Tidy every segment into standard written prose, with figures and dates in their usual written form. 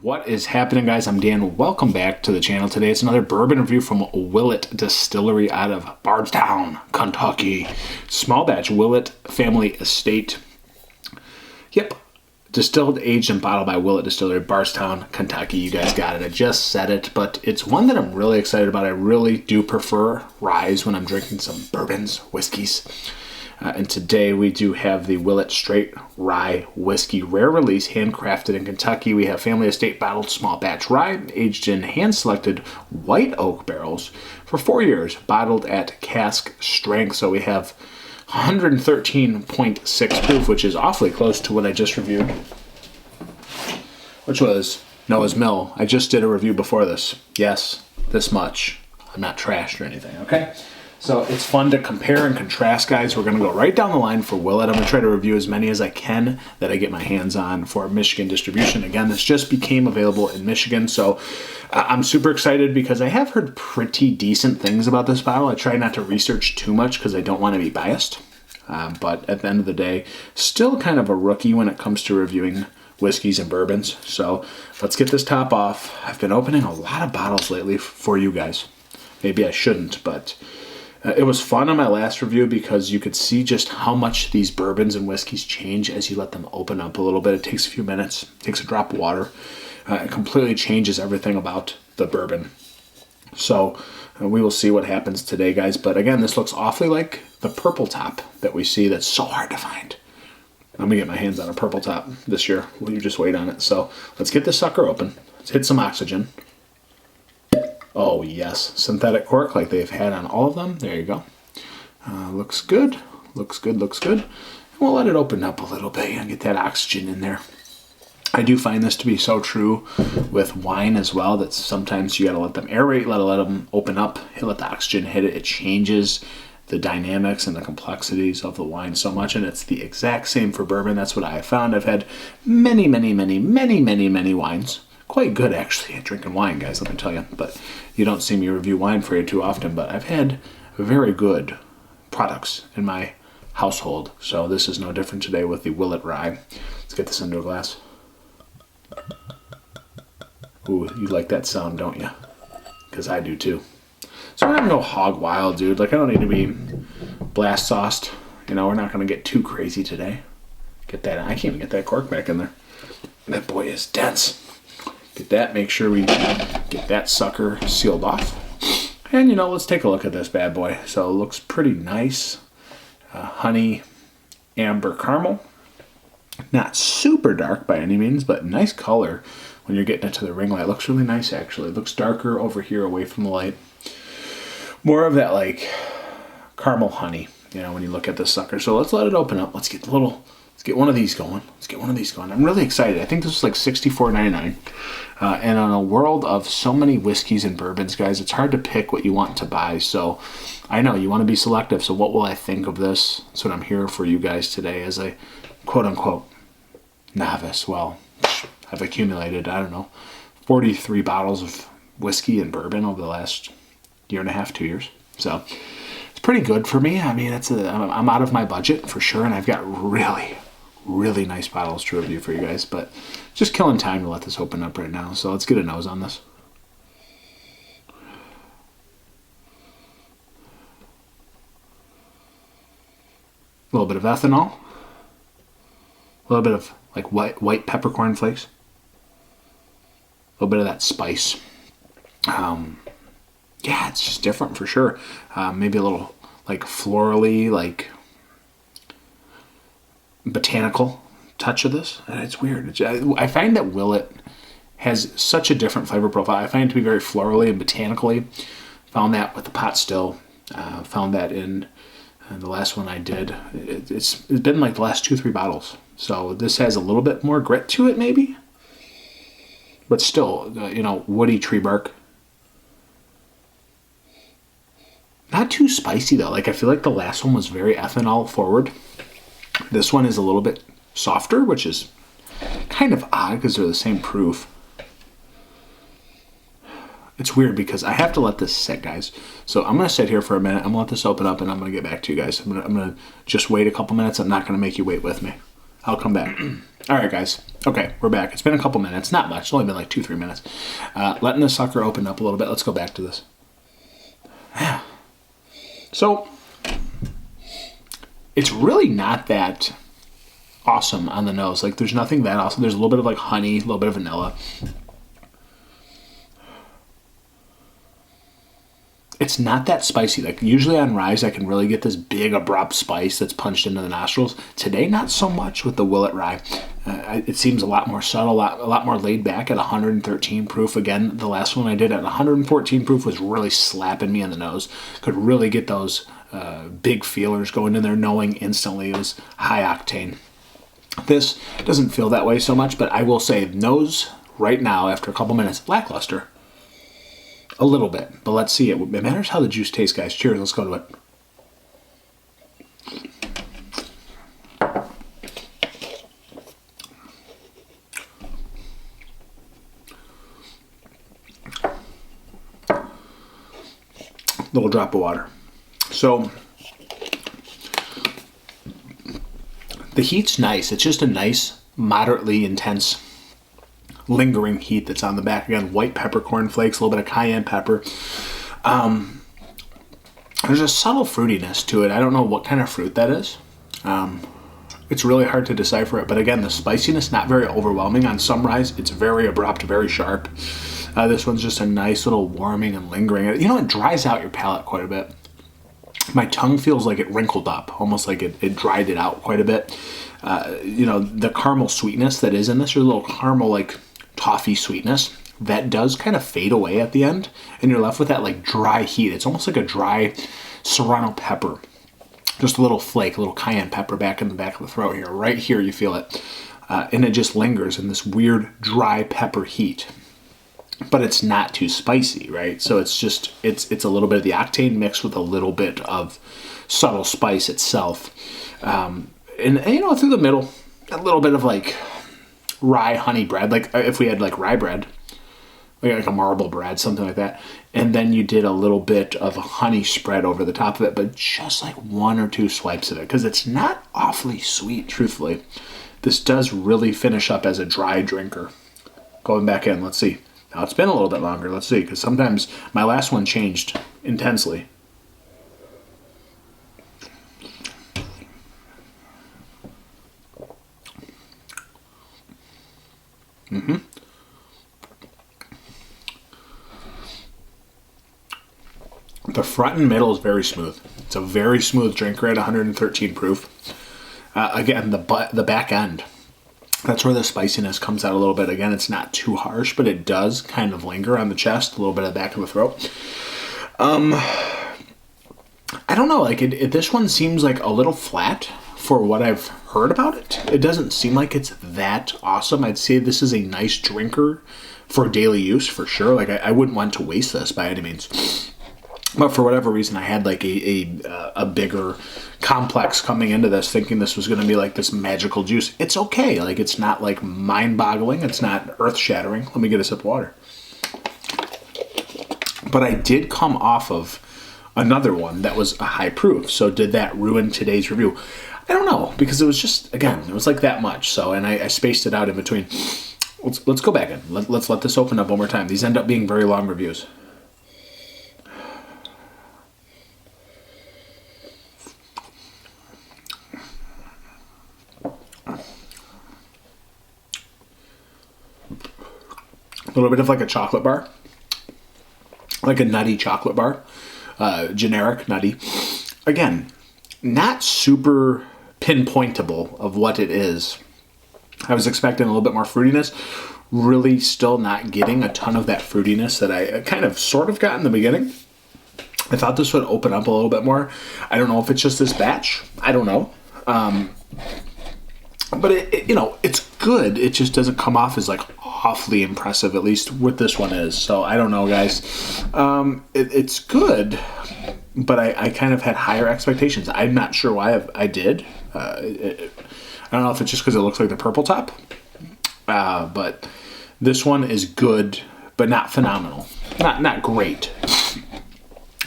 What is happening, guys? I'm Dan. Welcome back to the channel. Today it's another bourbon review from Willett Distillery out of Bardstown, Kentucky. Small batch Willett family estate. Yep. Distilled, aged, and bottled by Willett Distillery, Bardstown, Kentucky. You guys got it. I just said it, but it's one that I'm really excited about. I really do prefer ryes when I'm drinking some bourbons, whiskeys. And today we do have the Willett Straight Rye Whiskey, rare release, handcrafted in Kentucky. We have family estate bottled small batch rye, aged in hand-selected white oak barrels for 4 years, bottled at cask strength. So we have 113.6 proof, which is awfully close to what I just reviewed, which was Noah's Mill. I just did a review before this. Yes, this much. I'm not trashed or anything, okay? So it's fun to compare and contrast, guys. We're going to go right down the line for Willett. I'm going to try to review as many as I can that I get my hands on for Michigan distribution. Again, this just became available in Michigan, so I'm super excited because I have heard pretty decent things about this bottle. I try not to research too much because I don't want to be biased. But at the end of the day, still kind of a rookie when it comes to reviewing whiskeys and bourbons. So let's get this top off. I've been opening a lot of bottles lately for you guys. Maybe I shouldn't, but it was fun on my last review because you could see just how much these bourbons and whiskeys change as you let them open up a little bit. It takes a few minutes, it takes a drop of water. It completely changes everything about the bourbon. So we will see what happens today, guys. But again, this looks awfully like the purple top that we see that's so hard to find. I'm going to get my hands on a purple top this year. Will you just wait on it? So let's get this sucker open. Let's hit some oxygen. Oh yes, synthetic cork like they've had on all of them. There you go. Looks good. Looks good. Looks good. And we'll let it open up a little bit and get that oxygen in there. I do find this to be so true with wine as well, that sometimes you got to let them aerate, let them open up, let the oxygen hit it. It changes the dynamics and the complexities of the wine so much, and it's the exact same for bourbon. That's what I have found. I've had many wines. Quite good, actually, at drinking wine, guys, let me tell you. But you don't see me review wine for you too often, but I've had very good products in my household. So this is no different today with the Willett Rye. Let's get this into a glass. Ooh, you like that sound, don't you? Because I do too. So we're not going to go hog wild, dude. Like, I don't need to be blast sauced. You know, we're not going to get too crazy today. Get that. I can't even get that cork back in there. That boy is dense. Get that, make sure we get that sucker sealed off. And, you know, let's take a look at this bad boy. So it looks pretty nice. Honey, amber caramel. Not super dark by any means, but nice color when you're getting it to the ring light. Looks really nice, actually. It looks darker over here away from the light. More of that, like, caramel honey, you know, when you look at this sucker. So let's let it open up. Let's get one of these going. I'm really excited. I think this is like $64.99. And in a world of so many whiskeys and bourbons, guys, it's hard to pick what you want to buy. So I know you want to be selective. So what will I think of this? That's what I'm here for you guys today as a quote-unquote novice. Well, I've accumulated, I don't know, 43 bottles of whiskey and bourbon over the last year and a half, 2 years. So it's pretty good for me. I mean, I'm out of my budget for sure, and I've got really nice bottles to review for you guys, but just killing time to let this open up right now. So let's get a nose on this. A little bit of ethanol, a little bit of like white peppercorn flakes, a little bit of that spice. Yeah, it's just different for sure. Maybe a little like florally, like botanical touch of this. It's weird. I find that Willett has such a different flavor profile. I find it to be very florally and botanically. Found that with the pot still. Found that in the last one I did. It's been like the last 2-3 bottles. So this has a little bit more grit to it maybe. But still, you know, woody tree bark. Not too spicy though. Like, I feel like the last one was very ethanol forward. This one is a little bit softer, which is kind of odd because they're the same proof. It's weird because I have to let this sit, guys. So I'm going to sit here for a minute. I'm going to let this open up and I'm going to get back to you guys. I'm going to just wait a couple minutes. I'm not going to make you wait with me. I'll come back. All right, guys. Okay, we're back. It's been a couple minutes. Not much. It's only been like 2-3 minutes. Letting the sucker open up a little bit. Let's go back to this. So, it's really not that awesome on the nose. Like, there's nothing that awesome. There's a little bit of like honey, a little bit of vanilla. It's not that spicy. Like, usually on rye, I can really get this big, abrupt spice that's punched into the nostrils. Today, not so much with the Willett rye. It seems a lot more subtle, a lot more laid back at 113 proof. Again, the last one I did at 114 proof was really slapping me in the nose. Could really get those big feelers going in there, knowing instantly it was high octane. This doesn't feel that way so much, but I will say nose right now, after a couple minutes, lackluster. A little bit, but let's see it. It matters how the juice tastes, guys. Cheers. Let's go to it. Little drop of water. So the heat's nice. It's just a nice, moderately intense lingering heat that's on the back. Again, white peppercorn flakes, a little bit of cayenne pepper. There's a subtle fruitiness to it. I don't know what kind of fruit that is. It's really hard to decipher it, but again, the spiciness not very overwhelming. On some ryes, it's very abrupt, very sharp. This one's just a nice little warming and lingering. You know, it dries out your palate quite a bit. My tongue feels like it wrinkled up, almost like it dried it out quite a bit. You know, the caramel sweetness that is in this, your little caramel like toffee sweetness, that does kind of fade away at the end, and you're left with that like dry heat. It's almost like a dry serrano pepper. Just a little flake, a little cayenne pepper back in the back of the throat here. Right here you feel it. And it just lingers in this weird dry pepper heat. But it's not too spicy, right? So it's just, it's a little bit of the octane mixed with a little bit of subtle spice itself. And you know, through the middle, a little bit of like rye honey bread, like if we had like rye bread, like a marble bread, something like that, and then you did a little bit of a honey spread over the top of it, but just like 1 or 2 swipes of it, because it's not awfully sweet, truthfully. This does really finish up as a dry drinker. Going back in, let's see. Now it's been a little bit longer, let's see, because sometimes my last one changed intensely. The front and middle is very smooth. It's a very smooth drinker at 113 proof. Again, the back end, that's where the spiciness comes out a little bit. Again, it's not too harsh, but it does kind of linger on the chest, a little bit of the back of the throat. I don't know, like this one seems like a little flat for what I've heard about it. It doesn't seem like it's that awesome. I'd say this is a nice drinker for daily use for sure. Like I wouldn't want to waste this by any means. But for whatever reason, I had like a bigger complex coming into this, thinking this was going to be like this magical juice. It's okay. Like, it's not like mind-boggling. It's not earth-shattering. Let me get a sip of water. But I did come off of another one that was a high proof. So did that ruin today's review? I don't know, because it was just, again, it was like that much. So, and I spaced it out in between. Let's go back in. Let's let this open up one more time. These end up being very long reviews. A little bit of like a chocolate bar, like a nutty chocolate bar, generic nutty. Again, not super pinpointable of what it is. I was expecting a little bit more fruitiness. Really still not getting a ton of that fruitiness that I kind of sort of got in the beginning. I thought this would open up a little bit more. I don't know if it's just this batch. I don't know. But it you know, it's good. It just doesn't come off as like awfully impressive, at least what this one is. So I don't know, guys. It's good, but I kind of had higher expectations. I'm not sure why I did. I don't know if it's just because it looks like the purple top. But this one is good, but not phenomenal. Not great.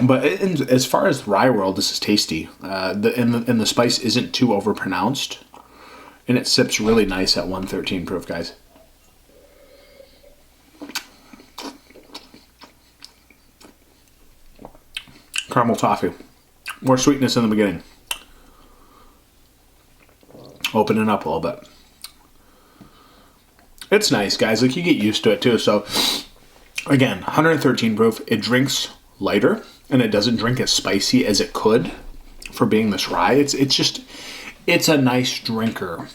But as far as rye world, this is tasty. And the spice isn't too overpronounced. And it sips really nice at 113 proof, guys. Caramel toffee. More sweetness in the beginning. Opening up a little bit. It's nice, guys. Like, you get used to it too. So, again, 113 proof. It drinks lighter, and it doesn't drink as spicy as it could for being this rye. It's a nice drinker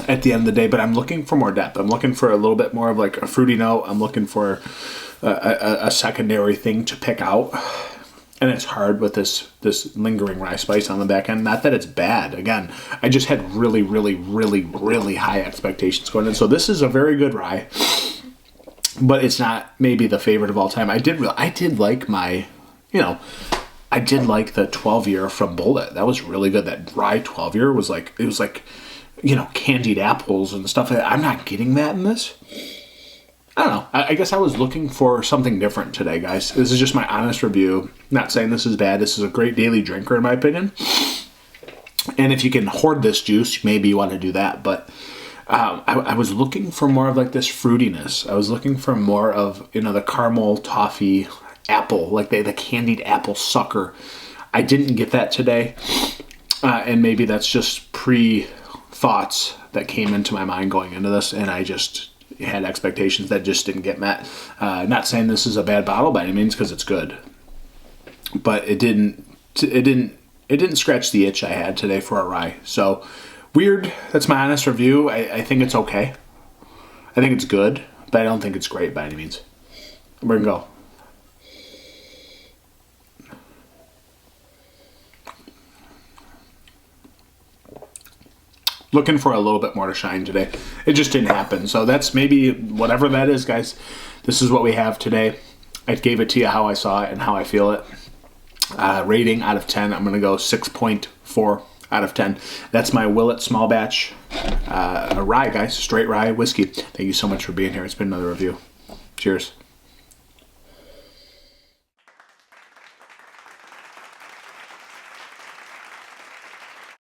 at the end of the day, but I'm looking for more depth. I'm looking for a little bit more of like a fruity note. I'm looking for a secondary thing to pick out. And it's hard with this lingering rye spice on the back end. Not that it's bad. Again, I just had really, really, really, really high expectations going in. So this is a very good rye, but it's not maybe the favorite of all time. I did like my, I did like the 12-year from Willett. That was really good. That rye 12-year was like, it was like, candied apples and stuff like that. I'm not getting that in this. I don't know. I guess I was looking for something different today, guys. This is just my honest review. Not saying this is bad. This is a great daily drinker, in my opinion. And if you can hoard this juice, maybe you want to do that. But I was looking for more of like this fruitiness. I was looking for more of, the caramel toffee apple, like the candied apple sucker. I didn't get that today. And maybe that's just pre-thoughts that came into my mind going into this. And I just had expectations that just didn't get met. Not saying this is a bad bottle by any means, because it's good, but it didn't scratch the itch I had today for a rye. So weird. That's my honest review. I think it's okay. I think it's good, but I don't think it's great by any means. We're gonna go. Looking for a little bit more to shine today. It just didn't happen. So that's maybe whatever that is, guys. This is what we have today. I gave it to you how I saw it and how I feel it. Rating out of 10, I'm going to go 6.4 out of 10. That's my Willett small batch rye, guys. Straight rye whiskey. Thank you so much for being here. It's been another review. Cheers.